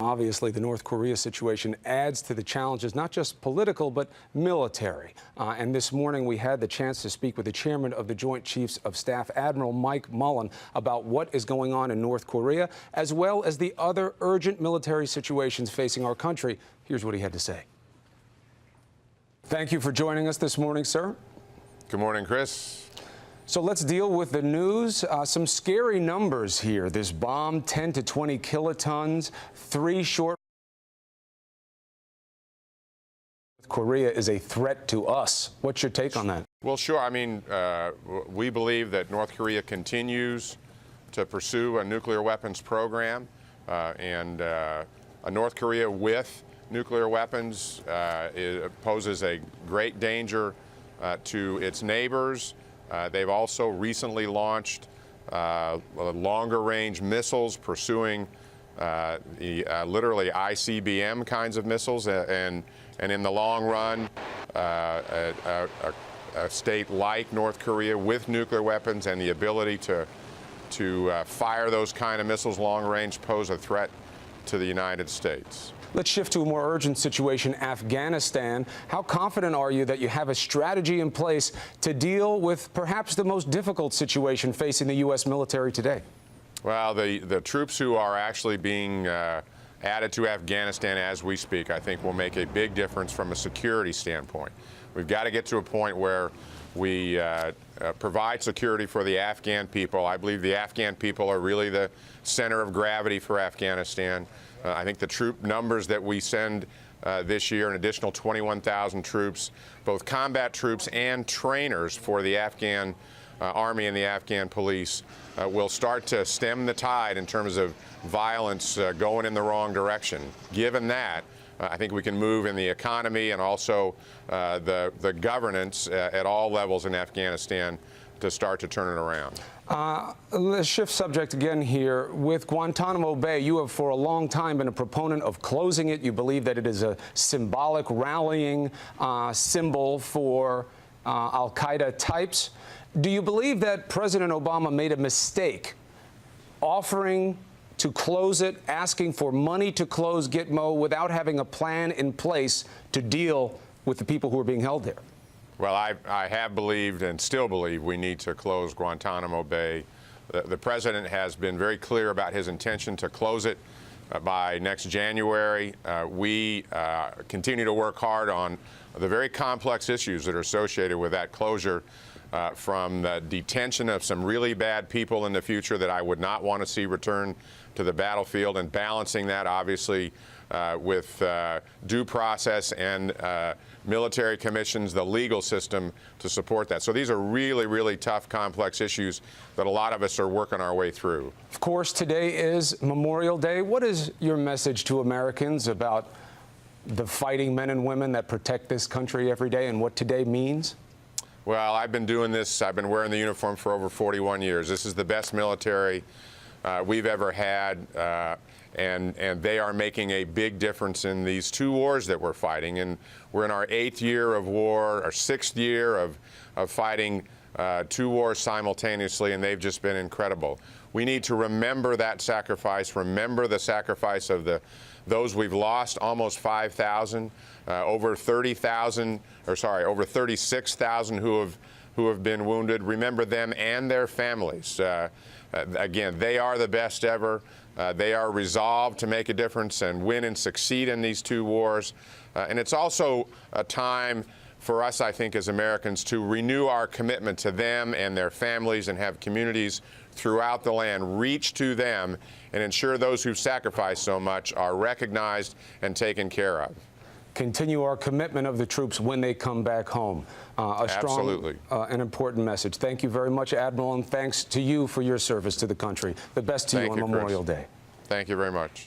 Obviously, the North Korea situation adds to the challenges, not just political, but military. And this morning, we had the chance to speak with the chairman of the Joint Chiefs of Staff, Admiral Mike Mullen, about what is going on in North Korea, as well as the other urgent military situations facing our country. Here's what he had to say. Thank you for joining us this morning, sir. Good morning, Chris. So let's deal with the news. Some scary numbers here. This bomb, 10 to 20 kilotons, 3 short. Korea is a threat to us. What's your take on that? Well, sure. I mean, we believe that North Korea continues to pursue a nuclear weapons program, and a North Korea with nuclear weapons poses a great danger to its neighbors. They've also recently launched longer-range missiles pursuing literally ICBM kinds of missiles, and in the long run, a state like North Korea with nuclear weapons and the ability to fire those kind of missiles long-range pose a threat to the United States. Let's shift to a more urgent situation, Afghanistan. How confident are you that you have a strategy in place to deal with perhaps the most difficult situation facing the U.S. military today? Well, the troops who are actually being added to Afghanistan as we speak, I think will make a big difference from a security standpoint. We've got to get to a point where we provide security for the Afghan people. I believe the Afghan people are really the center of gravity for Afghanistan. I think the troop numbers that we send this year, an additional 21,000 troops, both combat troops and trainers for the Afghan Army and the Afghan police, will start to stem the tide in terms of violence going in the wrong direction. Given that, I think we can move in the economy and also the governance at all levels in Afghanistan to start to turn it around. Let's shift subject again here. With Guantanamo Bay, you have for a long time been a proponent of closing it. You believe that it is a symbolic rallying symbol for al-Qaeda types. Do you believe that President Obama made a mistake offering to close it, asking for money to close Gitmo without having a plan in place to deal with the people who are being held there? Well, I have believed and still believe we need to close Guantanamo Bay. The president has been very clear about his intention to close it by next January. We continue to work hard on the very complex issues that are associated with that closure, from the detention of some really bad people in the future that I would not want to see return to the battlefield, and balancing that, obviously, with due process and military commissions, the legal system to support that. So these are really, really tough, complex issues that a lot of us are working our way through. Of course, today is Memorial Day. What is your message to Americans about the fighting men and women that protect this country every day and what today means? Well, I've been doing this. I've been wearing the uniform for over 41 years. This is the best military we've ever had. And they are making a big difference in these two wars that we're fighting. And we're in our 8th year of war, our 6th year of fighting two wars simultaneously, and they've just been incredible. We need to remember that sacrifice, remember the sacrifice of those we've lost, almost 5,000, over 30,000, or sorry, over 36,000 who have been wounded. Remember them and their families. Again, they are the best ever. They are resolved to make a difference and win and succeed in these two wars. And it's also a time for us, I think, as Americans, to renew our commitment to them and their families, and have communities throughout the land reach to them and ensure those who've sacrificed so much are recognized and taken care of. Continue our commitment of the troops when they come back home. A strong and important message. Thank you very much, Admiral, and thanks to you for your service to the country. The best to you on Memorial Day. Thank you very much.